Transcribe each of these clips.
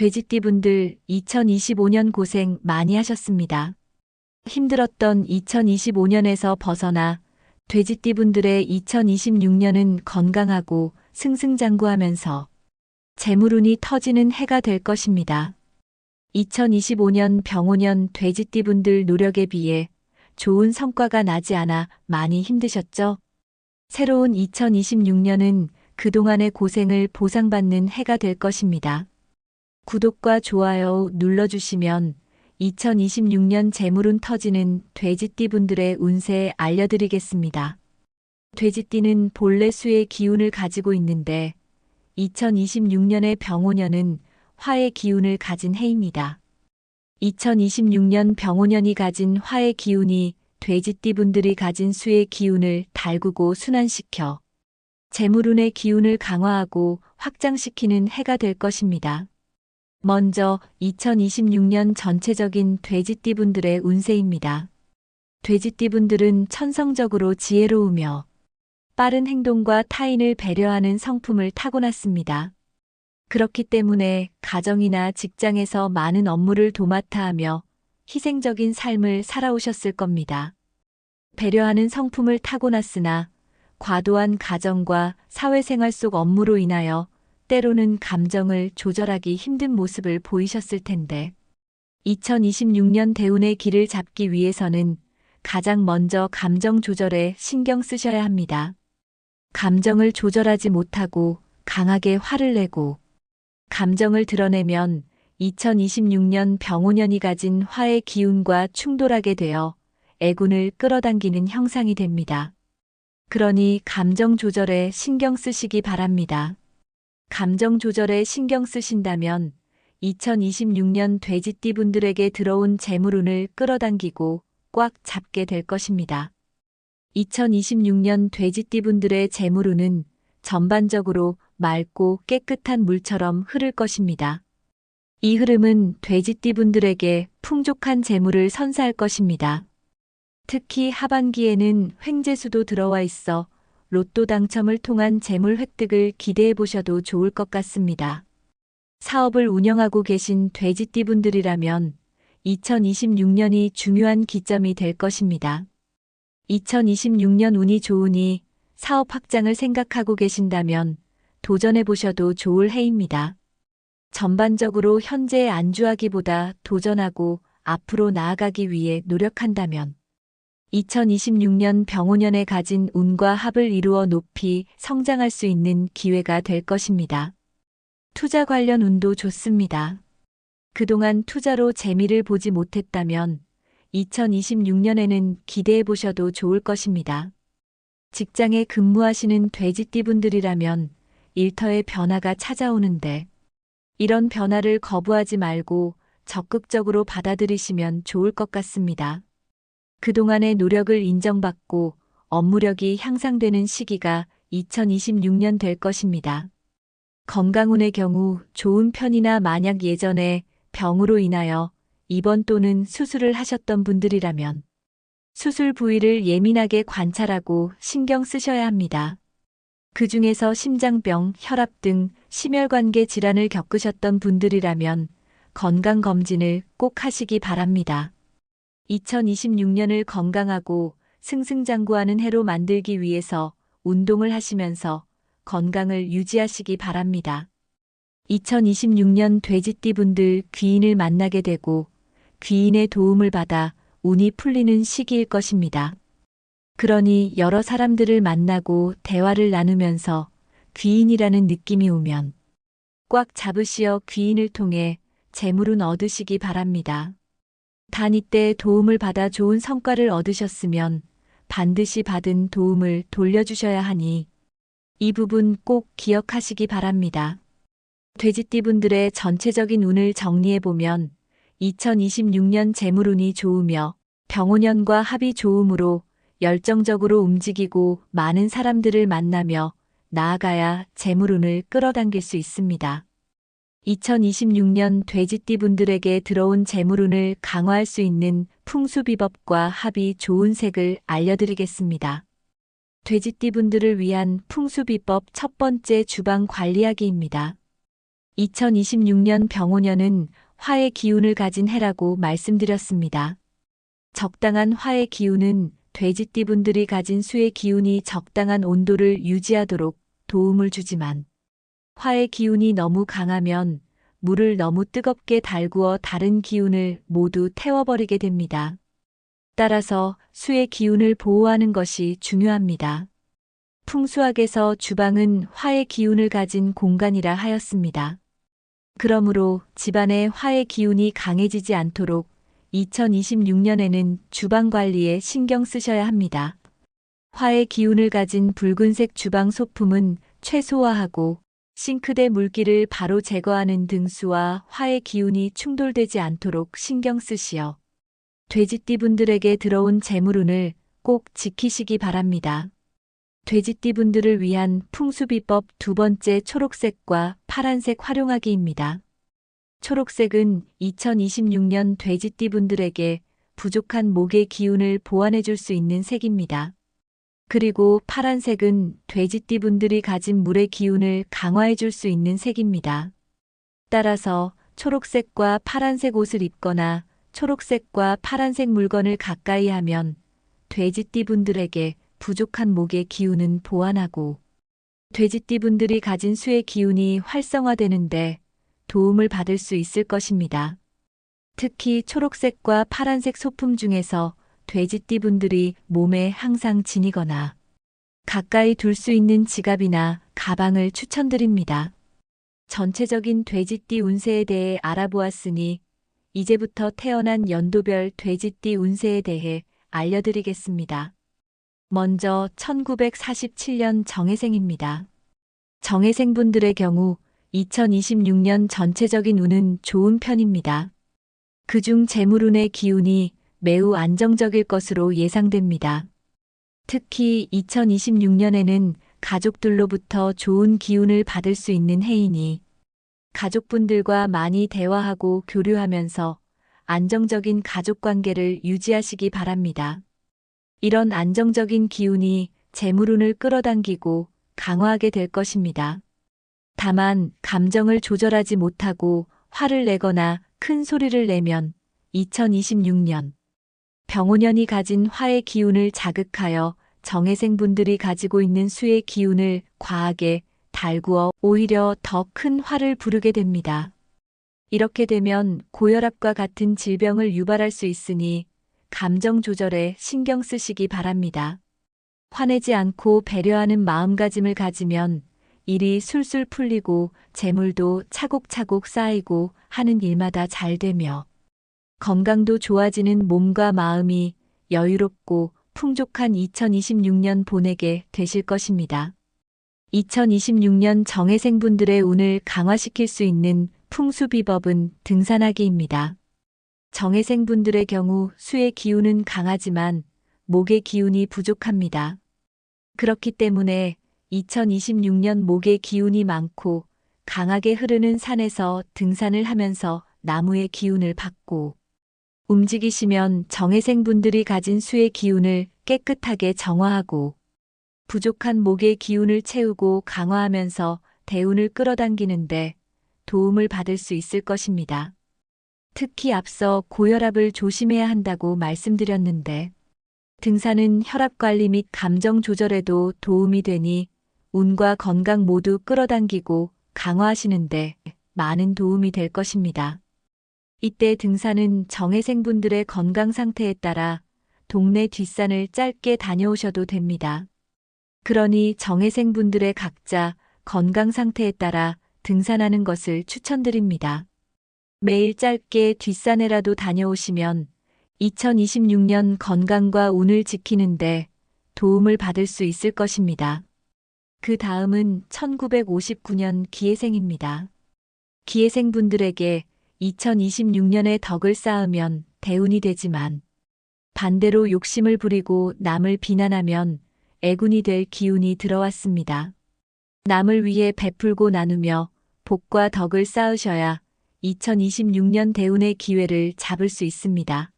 돼지띠분들 2025년 고생 많이 하셨습니다. 힘들었던 2025년에서 벗어나 돼지띠분들의 2026년은 건강하고 승승장구하면서 재물운이 터지는 해가 될 것입니다. 2025년 병오년 돼지띠분들 노력에 비해 좋은 성과가 나지 않아 많이 힘드셨죠? 새로운 2026년은 그동안의 고생을 보상받는 해가 될 것입니다. 구독과 좋아요 눌러주시면 2026년 재물운 터지는 돼지띠분들의 운세 알려드리겠습니다. 돼지띠는 본래 수의 기운을 가지고 있는데 2026년의 병오년은 화의 기운을 가진 해입니다. 2026년 병오년이 가진 화의 기운이 돼지띠분들이 가진 수의 기운을 달구고 순환시켜 재물운의 기운을 강화하고 확장시키는 해가 될 것입니다. 먼저 2026년 전체적인 돼지띠분들의 운세입니다. 돼지띠분들은 천성적으로 지혜로우며 빠른 행동과 타인을 배려하는 성품을 타고났습니다. 그렇기 때문에 가정이나 직장에서 많은 업무를 도맡아 하며 희생적인 삶을 살아오셨을 겁니다. 배려하는 성품을 타고났으나 과도한 가정과 사회생활 속 업무로 인하여 때로는 감정을 조절하기 힘든 모습을 보이셨을 텐데 2026년 대운의 길을 잡기 위해서는 가장 먼저 감정 조절에 신경 쓰셔야 합니다. 감정을 조절하지 못하고 강하게 화를 내고 감정을 드러내면 2026년 병오년이 가진 화의 기운과 충돌하게 되어 애군을 끌어당기는 형상이 됩니다. 그러니 감정 조절에 신경 쓰시기 바랍니다. 감정 조절에 신경 쓰신다면 2026년 돼지띠분들에게 들어온 재물운을 끌어당기고 꽉 잡게 될 것입니다. 2026년 돼지띠분들의 재물운은 전반적으로 맑고 깨끗한 물처럼 흐를 것입니다. 이 흐름은 돼지띠분들에게 풍족한 재물을 선사할 것입니다. 특히 하반기에는 횡재수도 들어와 있어 로또 당첨을 통한 재물 획득을 기대해 보셔도 좋을 것 같습니다. 사업을 운영하고 계신 돼지띠분들이라면 2026년이 중요한 기점이 될 것입니다. 2026년 운이 좋으니 사업 확장을 생각하고 계신다면 도전해 보셔도 좋을 해입니다. 전반적으로 현재에 안주하기보다 도전하고 앞으로 나아가기 위해 노력한다면 2026년 병오년에 가진 운과 합을 이루어 높이 성장할 수 있는 기회가 될 것입니다. 투자 관련 운도 좋습니다. 그동안 투자로 재미를 보지 못했다면 2026년에는 기대해 보셔도 좋을 것입니다. 직장에 근무하시는 돼지띠분들이라면 일터의 변화가 찾아오는데 이런 변화를 거부하지 말고 적극적으로 받아들이시면 좋을 것 같습니다. 그동안의 노력을 인정받고 업무력이 향상되는 시기가 2026년 될 것입니다. 건강운의 경우 좋은 편이나 만약 예전에 병으로 인하여 입원 또는 수술을 하셨던 분들이라면 수술 부위를 예민하게 관찰하고 신경 쓰셔야 합니다. 그 중에서 심장병, 혈압 등 심혈관계 질환을 겪으셨던 분들이라면 건강검진을 꼭 하시기 바랍니다. 2026년을 건강하고 승승장구하는 해로 만들기 위해서 운동을 하시면서 건강을 유지하시기 바랍니다. 2026년 돼지띠분들 귀인을 만나게 되고 귀인의 도움을 받아 운이 풀리는 시기일 것입니다. 그러니 여러 사람들을 만나고 대화를 나누면서 귀인이라는 느낌이 오면 꽉 잡으시어 귀인을 통해 재물운 얻으시기 바랍니다. 단 이때 도움을 받아 좋은 성과를 얻으셨으면 반드시 받은 도움을 돌려주셔야 하니 이 부분 꼭 기억하시기 바랍니다. 돼지띠분들의 전체적인 운을 정리해보면 2026년 재물운이 좋으며 병오년과 합이 좋으므로 열정적으로 움직이고 많은 사람들을 만나며 나아가야 재물운을 끌어당길 수 있습니다. 2026년 돼지띠분들에게 들어온 재물운을 강화할 수 있는 풍수비법과 합이 좋은 색을 알려드리겠습니다. 돼지띠분들을 위한 풍수비법 첫 번째 주방 관리하기입니다. 2026년 병오년은 화의 기운을 가진 해라고 말씀드렸습니다. 적당한 화의 기운은 돼지띠분들이 가진 수의 기운이 적당한 온도를 유지하도록 도움을 주지만 화의 기운이 너무 강하면 물을 너무 뜨겁게 달구어 다른 기운을 모두 태워버리게 됩니다. 따라서 수의 기운을 보호하는 것이 중요합니다. 풍수학에서 주방은 화의 기운을 가진 공간이라 하였습니다. 그러므로 집안의 화의 기운이 강해지지 않도록 2026년에는 주방 관리에 신경 쓰셔야 합니다. 화의 기운을 가진 붉은색 주방 소품은 최소화하고 싱크대 물기를 바로 제거하는 등수와 화의 기운이 충돌되지 않도록 신경 쓰시어 돼지띠분들에게 들어온 재물운을 꼭 지키시기 바랍니다. 돼지띠분들을 위한 풍수비법 두 번째 초록색과 파란색 활용하기입니다. 초록색은 2026년 돼지띠분들에게 부족한 목의 기운을 보완해 줄 수 있는 색입니다. 그리고 파란색은 돼지띠분들이 가진 물의 기운을 강화해 줄 수 있는 색입니다. 따라서 초록색과 파란색 옷을 입거나 초록색과 파란색 물건을 가까이 하면 돼지띠분들에게 부족한 목의 기운은 보완하고 돼지띠분들이 가진 수의 기운이 활성화되는데 도움을 받을 수 있을 것입니다. 특히 초록색과 파란색 소품 중에서 돼지띠분들이 몸에 항상 지니거나 가까이 둘 수 있는 지갑이나 가방을 추천드립니다. 전체적인 돼지띠 운세에 대해 알아보았으니 이제부터 태어난 연도별 돼지띠 운세에 대해 알려드리겠습니다. 먼저 1947년 정해생입니다. 정해생분들의 경우 2026년 전체적인 운은 좋은 편입니다. 그중 재물운의 기운이 매우 안정적일 것으로 예상됩니다. 특히 2026년에는 가족들로부터 좋은 기운을 받을 수 있는 해이니 가족분들과 많이 대화하고 교류하면서 안정적인 가족관계를 유지하시기 바랍니다. 이런 안정적인 기운이 재물운을 끌어당기고 강화하게 될 것입니다. 다만 감정을 조절하지 못하고 화를 내거나 큰 소리를 내면 2026년 병오년이 가진 화의 기운을 자극하여 정해생분들이 가지고 있는 수의 기운을 과하게 달구어 오히려 더 큰 화를 부르게 됩니다. 이렇게 되면 고혈압과 같은 질병을 유발할 수 있으니 감정 조절에 신경 쓰시기 바랍니다. 화내지 않고 배려하는 마음가짐을 가지면 일이 술술 풀리고 재물도 차곡차곡 쌓이고 하는 일마다 잘 되며 건강도 좋아지는 몸과 마음이 여유롭고 풍족한 2026년 보내게 되실 것입니다. 2026년 정해생분들의 운을 강화시킬 수 있는 풍수비법은 등산하기입니다. 정해생분들의 경우 수의 기운은 강하지만 목의 기운이 부족합니다. 그렇기 때문에 2026년 목의 기운이 많고 강하게 흐르는 산에서 등산을 하면서 나무의 기운을 받고 움직이시면 정해생분들이 가진 수의 기운을 깨끗하게 정화하고 부족한 목의 기운을 채우고 강화하면서 대운을 끌어당기는데 도움을 받을 수 있을 것입니다. 특히 앞서 고혈압을 조심해야 한다고 말씀드렸는데 등산은 혈압관리 및 감정 조절에도 도움이 되니 운과 건강 모두 끌어당기고 강화하시는데 많은 도움이 될 것입니다. 이때 등산은 정해생분들의 건강 상태에 따라 동네 뒷산을 짧게 다녀오셔도 됩니다. 그러니 정해생분들의 각자 건강 상태에 따라 등산하는 것을 추천드립니다. 매일 짧게 뒷산에라도 다녀오시면 2026년 건강과 운을 지키는데 도움을 받을 수 있을 것입니다. 그 다음은 1959년 기해생입니다. 기해생분들에게 2026년에 덕을 쌓으면 대운이 되지만 반대로 욕심을 부리고 남을 비난하면 애군이 될 기운이 들어왔습니다. 남을 위해 베풀고 나누며 복과 덕을 쌓으셔야 2026년 대운의 기회를 잡을 수 있습니다.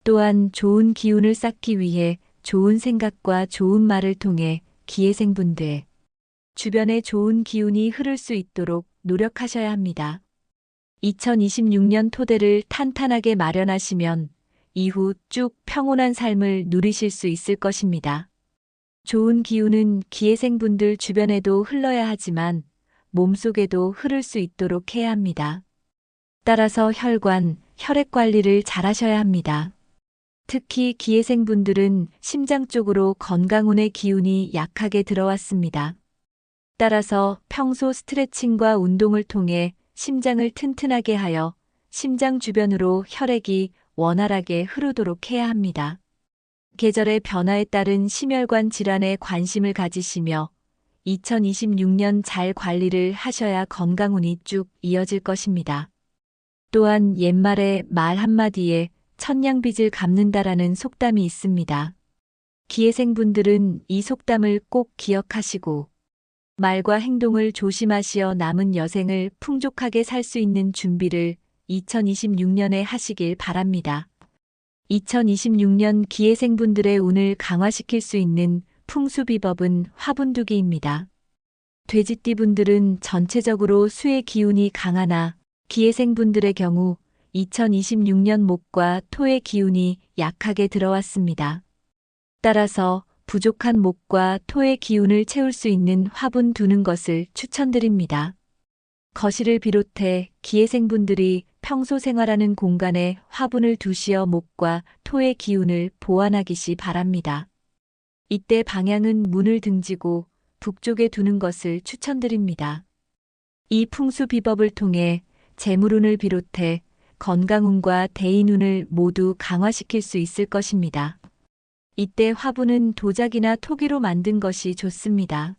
또한 좋은 기운을 쌓기 위해 좋은 생각과 좋은 말을 통해 기해생분들 주변에 좋은 기운이 흐를 수 있도록 노력하셔야 합니다. 2026년 토대를 탄탄하게 마련하시면 이후 쭉 평온한 삶을 누리실 수 있을 것입니다. 좋은 기운은 기회생분들 주변에도 흘러야 하지만 몸속에도 흐를 수 있도록 해야 합니다. 따라서 혈관, 혈액 관리를 잘 하셔야 합니다. 특히 기회생분들은 심장 쪽으로 건강운의 기운이 약하게 들어왔습니다. 따라서 평소 스트레칭과 운동을 통해 심장을 튼튼하게 하여 심장 주변으로 혈액이 원활하게 흐르도록 해야 합니다. 계절의 변화에 따른 심혈관 질환에 관심을 가지시며 2026년 잘 관리를 하셔야 건강운이 쭉 이어질 것입니다. 또한 옛말에 말 한마디에 천냥빚을 갚는다라는 속담이 있습니다. 기회생분들은 이 속담을 꼭 기억하시고 말과 행동을 조심하시어 남은 여생을 풍족하게 살 수 있는 준비를 2026년에 하시길 바랍니다. 2026년 기회생분들의 운을 강화시킬 수 있는 풍수비법은 화분두기입니다. 돼지띠분들은 전체적으로 수의 기운이 강하나 기회생분들의 경우 2026년 목과 토의 기운이 약하게 들어왔습니다. 따라서 부족한 목과 토의 기운을 채울 수 있는 화분 두는 것을 추천드립니다. 거실을 비롯해 기회생분들이 평소 생활하는 공간에 화분을 두시어 목과 토의 기운을 보완하기시 바랍니다. 이때 방향은 문을 등지고 북쪽에 두는 것을 추천드립니다. 이 풍수 비법을 통해 재물운을 비롯해 건강운과 대인운을 모두 강화시킬 수 있을 것입니다. 이때 화분은 도자기나 토기로 만든 것이 좋습니다.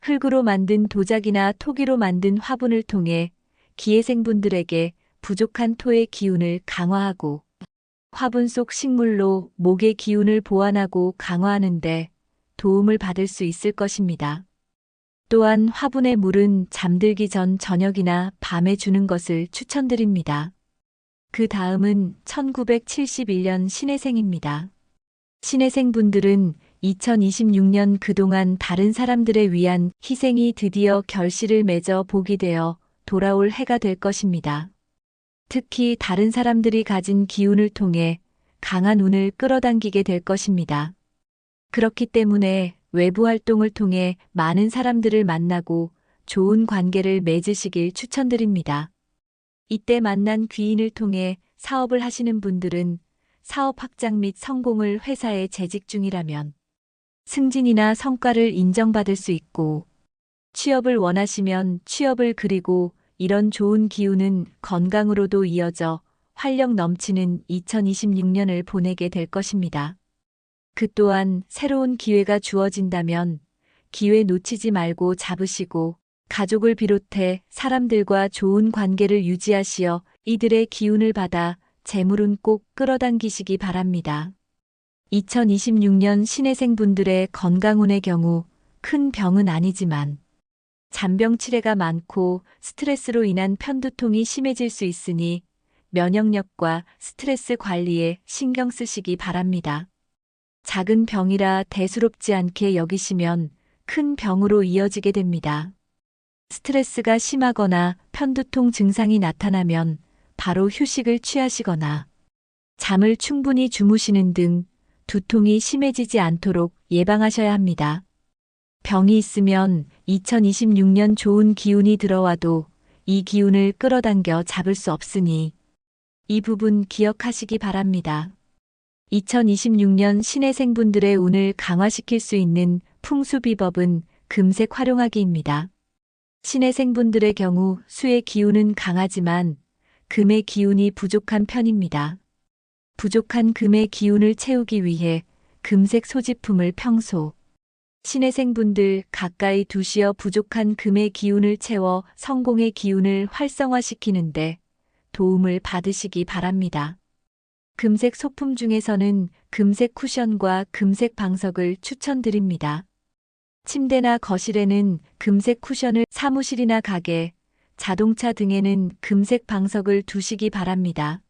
흙으로 만든 도자기나 토기로 만든 화분을 통해 기회생분들에게 부족한 토의 기운을 강화하고 화분 속 식물로 목의 기운을 보완하고 강화하는 데 도움을 받을 수 있을 것입니다. 또한 화분의 물은 잠들기 전 저녁이나 밤에 주는 것을 추천드립니다. 그 다음은 1971년 신해생입니다. 신해생분들은 2026년 그동안 다른 사람들에 위한 희생이 드디어 결실을 맺어 복이 되어 돌아올 해가 될 것입니다. 특히 다른 사람들이 가진 기운을 통해 강한 운을 끌어당기게 될 것입니다. 그렇기 때문에 외부 활동을 통해 많은 사람들을 만나고 좋은 관계를 맺으시길 추천드립니다. 이때 만난 귀인을 통해 사업을 하시는 분들은 사업 확장 및 성공을 회사에 재직 중이라면 승진이나 성과를 인정받을 수 있고 취업을 원하시면 취업을 그리고 이런 좋은 기운은 건강으로도 이어져 활력 넘치는 2026년을 보내게 될 것입니다. 그 또한 새로운 기회가 주어진다면 기회 놓치지 말고 잡으시고 가족을 비롯해 사람들과 좋은 관계를 유지하시어 이들의 기운을 받아 재물은 꼭 끌어당기시기 바랍니다. 2026년 신해생분들의 건강운의 경우 큰 병은 아니지만 잔병 치레가 많고 스트레스로 인한 편두통이 심해질 수 있으니 면역력과 스트레스 관리에 신경 쓰시기 바랍니다. 작은 병이라 대수롭지 않게 여기시면 큰 병으로 이어지게 됩니다. 스트레스가 심하거나 편두통 증상이 나타나면 바로 휴식을 취하시거나 잠을 충분히 주무시는 등 두통이 심해지지 않도록 예방하셔야 합니다. 병이 있으면 2026년 좋은 기운이 들어와도 이 기운을 끌어당겨 잡을 수 없으니 이 부분 기억하시기 바랍니다. 2026년 신해생분들의 운을 강화시킬 수 있는 풍수비법은 금색 활용하기입니다. 신해생분들의 경우 수의 기운은 강하지만 금의 기운이 부족한 편입니다. 부족한 금의 기운을 채우기 위해 금색 소지품을 평소 신해생분들 가까이 두시어 부족한 금의 기운을 채워 성공의 기운을 활성화시키는데 도움을 받으시기 바랍니다. 금색 소품 중에서는 금색 쿠션과 금색 방석을 추천드립니다. 침대나 거실에는 금색 쿠션을, 사무실이나 가게, 자동차 등에는 금색 방석을 두시기 바랍니다.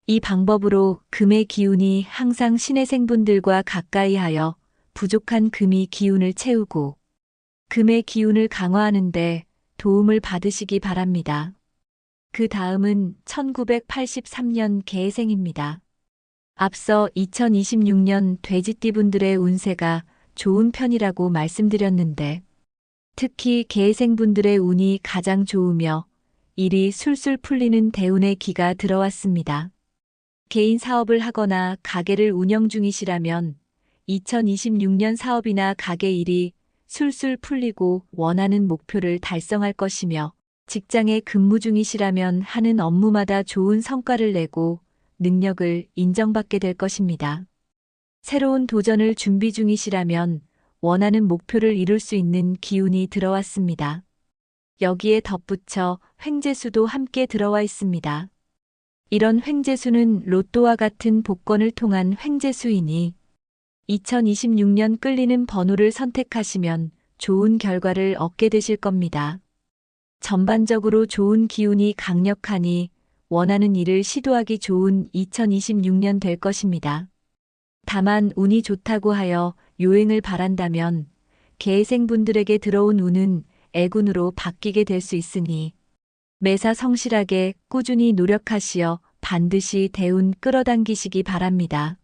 이 방법으로 금의 기운이 항상 신해생분들과 가까이 하여 부족한 금이 기운을 채우고 금의 기운을 강화하는데 도움을 받으시기 바랍니다. 그 다음은 1983년 개해생입니다. 앞서 2026년 돼지띠분들의 운세가 좋은 편이라고 말씀드렸는데, 특히 개해생분들의 운이 가장 좋으며 일이 술술 풀리는 대운의 기가 들어왔습니다. 개인 사업을 하거나 가게를 운영 중이시라면 2026년 사업이나 가게 일이 술술 풀리고 원하는 목표를 달성할 것이며, 직장에 근무 중이시라면 하는 업무마다 좋은 성과를 내고 능력을 인정받게 될 것입니다. 새로운 도전을 준비 중이시라면 원하는 목표를 이룰 수 있는 기운이 들어왔습니다. 여기에 덧붙여 횡재수도 함께 들어와 있습니다. 이런 횡재수는 로또와 같은 복권을 통한 횡재수이니 2026년 끌리는 번호를 선택하시면 좋은 결과를 얻게 되실 겁니다. 전반적으로 좋은 기운이 강력하니 원하는 일을 시도하기 좋은 2026년 될 것입니다. 다만 운이 좋다고 하여 요행을 바란다면 개해생분들에게 들어온 운은 애군으로 바뀌게 될 수 있으니 매사 성실하게 꾸준히 노력하시어 반드시 대운 끌어당기시기 바랍니다.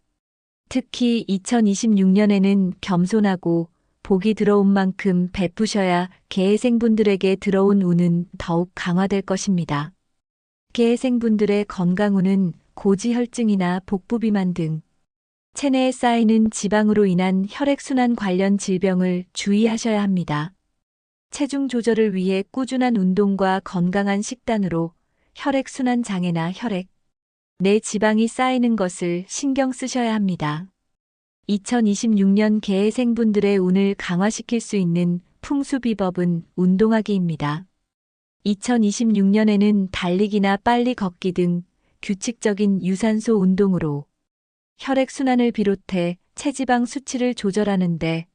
특히 2026년에는 겸손하고 복이 들어온 만큼 베푸셔야 개해생분들에게 들어온 운은 더욱 강화될 것입니다. 개해생분들의 건강운은 고지혈증이나 복부비만 등 체내에 쌓이는 지방으로 인한 혈액순환 관련 질병을 주의하셔야 합니다. 체중 조절을 위해 꾸준한 운동과 건강한 식단으로 혈액순환 장애나 혈액 내 지방이 쌓이는 것을 신경 쓰셔야 합니다. 2026년 개해생분들의 운을 강화시킬 수 있는 풍수비법은 운동하기입니다. 2026년에는 달리기나 빨리 걷기 등 규칙적인 유산소 운동으로 혈액순환을 비롯해 체지방 수치를 조절하는 데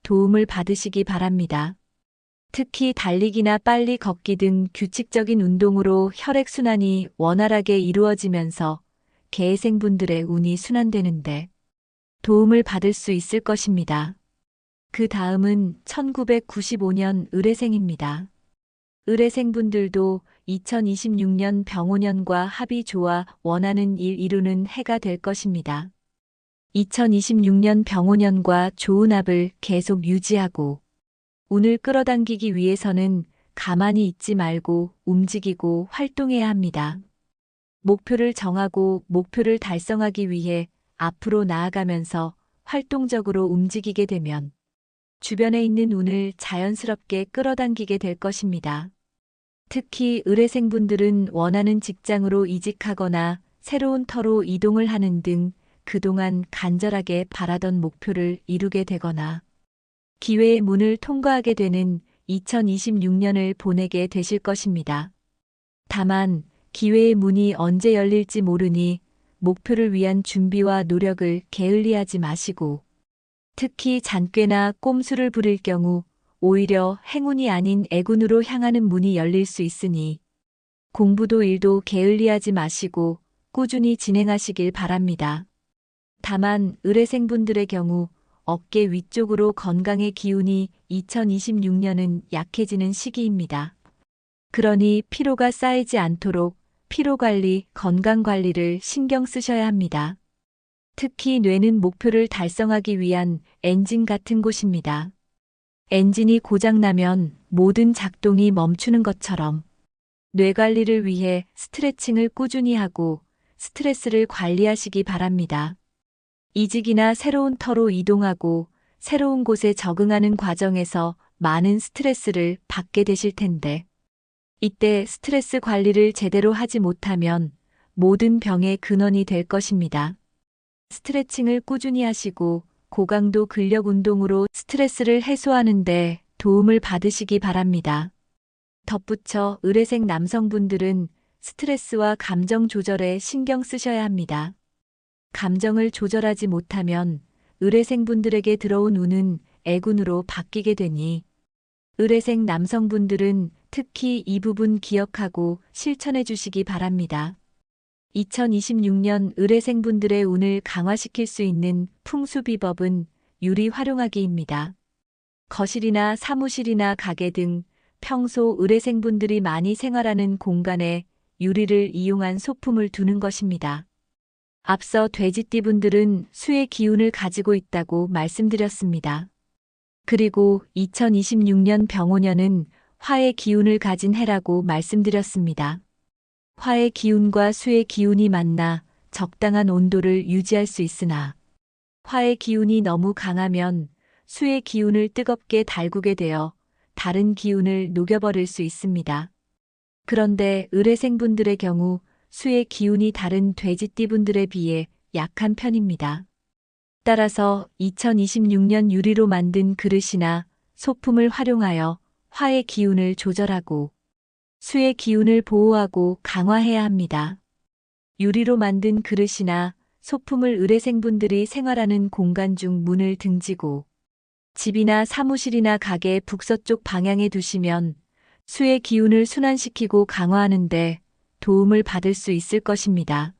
도움을 받으시기 바랍니다. 특히 달리기나 빨리 걷기 등 규칙적인 운동으로 혈액순환이 원활하게 이루어지면서 개해생분들의 운이 순환되는데 도움을 받을 수 있을 것입니다. 그 다음은 1995년 을해생입니다. 을해생분들도 2026년 병오년과 합이 좋아 원하는 일 이루는 해가 될 것입니다. 2026년 병오년과 좋은 합을 계속 유지하고 운을 끌어당기기 위해서는 가만히 있지 말고 움직이고 활동해야 합니다. 목표를 정하고 목표를 달성하기 위해 앞으로 나아가면서 활동적으로 움직이게 되면 주변에 있는 운을 자연스럽게 끌어당기게 될 것입니다. 특히 을해생분들은 원하는 직장으로 이직하거나 새로운 터로 이동을 하는 등 그동안 간절하게 바라던 목표를 이루게 되거나 기회의 문을 통과하게 되는 2026년을 보내게 되실 것입니다. 다만 기회의 문이 언제 열릴지 모르니 목표를 위한 준비와 노력을 게을리하지 마시고 특히 잔꾀나 꼼수를 부릴 경우 오히려 행운이 아닌 애군으로 향하는 문이 열릴 수 있으니 공부도 일도 게을리하지 마시고 꾸준히 진행하시길 바랍니다. 다만 을해생분들의 경우 어깨 위쪽으로 건강의 기운이 2026년은 약해지는 시기입니다. 그러니 피로가 쌓이지 않도록 피로관리, 건강관리를 신경 쓰셔야 합니다. 특히 뇌는 목표를 달성하기 위한 엔진 같은 곳입니다. 엔진이 고장나면 모든 작동이 멈추는 것처럼 뇌 관리를 위해 스트레칭을 꾸준히 하고 스트레스를 관리하시기 바랍니다. 이직이나 새로운 터로 이동하고 새로운 곳에 적응하는 과정에서 많은 스트레스를 받게 되실 텐데 이때 스트레스 관리를 제대로 하지 못하면 모든 병의 근원이 될 것입니다. 스트레칭을 꾸준히 하시고 고강도 근력 운동으로 스트레스를 해소하는 데 도움을 받으시기 바랍니다. 덧붙여 을해생 남성분들은 스트레스와 감정 조절에 신경 쓰셔야 합니다. 감정을 조절하지 못하면 을해생분들에게 들어온 운은 애군으로 바뀌게 되니 을해생 남성분들은 특히 이 부분 기억하고 실천해 주시기 바랍니다. 2026년 을해생분들의 운을 강화시킬 수 있는 풍수비법은 유리 활용하기입니다. 거실이나 사무실이나 가게 등 평소 의뢰생분들이 많이 생활하는 공간에 유리를 이용한 소품을 두는 것입니다. 앞서 돼지띠분들은 수의 기운을 가지고 있다고 말씀드렸습니다. 그리고 2026년 병오년은 화의 기운을 가진 해라고 말씀드렸습니다. 화의 기운과 수의 기운이 만나 적당한 온도를 유지할 수 있으나 화의 기운이 너무 강하면 수의 기운을 뜨겁게 달구게 되어 다른 기운을 녹여버릴 수 있습니다. 그런데 의뢰생분들의 경우 수의 기운이 다른 돼지띠분들에 비해 약한 편입니다. 따라서 2026년 유리로 만든 그릇이나 소품을 활용하여 화의 기운을 조절하고 수의 기운을 보호하고 강화해야 합니다. 유리로 만든 그릇이나 소품을 의뢰생분들이 생활하는 공간 중 문을 등지고 집이나 사무실이나 가게 북서쪽 방향에 두시면 수의 기운을 순환시키고 강화하는데 도움을 받을 수 있을 것입니다.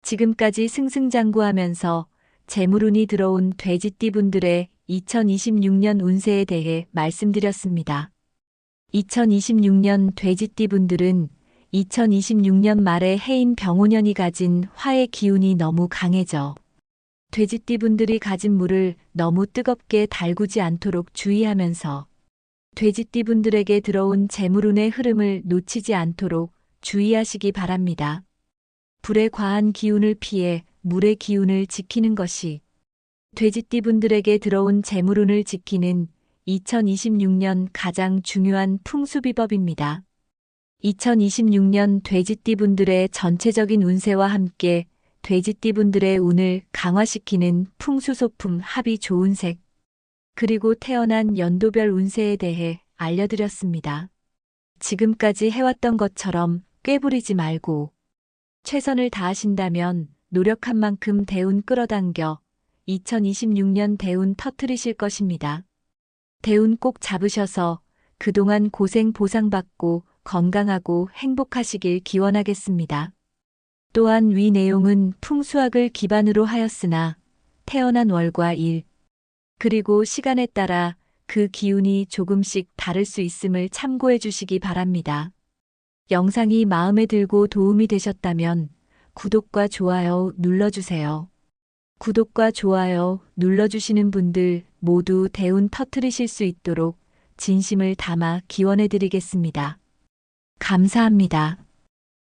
지금까지 승승장구하면서 재물운이 들어온 돼지띠분들의 2026년 운세에 대해 말씀드렸습니다. 2026년 돼지띠분들은 2026년 말에 해인 병오년이 가진 화의 기운이 너무 강해져 돼지띠분들이 가진 물을 너무 뜨겁게 달구지 않도록 주의하면서 돼지띠분들에게 들어온 재물운의 흐름을 놓치지 않도록 주의하시기 바랍니다. 불의 과한 기운을 피해 물의 기운을 지키는 것이 돼지띠분들에게 들어온 재물운을 지키는 2026년 가장 중요한 풍수비법입니다. 2026년 돼지띠분들의 전체적인 운세와 함께 돼지띠분들의 운을 강화시키는 풍수소품 합이 좋은 색, 그리고 태어난 연도별 운세에 대해 알려드렸습니다. 지금까지 해왔던 것처럼 꾀부리지 말고 최선을 다하신다면 노력한 만큼 대운 끌어당겨 2026년 대운 터트리실 것입니다. 대운 꼭 잡으셔서 그동안 고생 보상받고 건강하고 행복하시길 기원하겠습니다. 또한 위 내용은 풍수학을 기반으로 하였으나 태어난 월과 일, 그리고 시간에 따라 그 기운이 조금씩 다를 수 있음을 참고해 주시기 바랍니다. 영상이 마음에 들고 도움이 되셨다면 구독과 좋아요 눌러주세요. 구독과 좋아요 눌러주시는 분들 모두 대운 터트리실 수 있도록 진심을 담아 기원해 드리겠습니다. 감사합니다.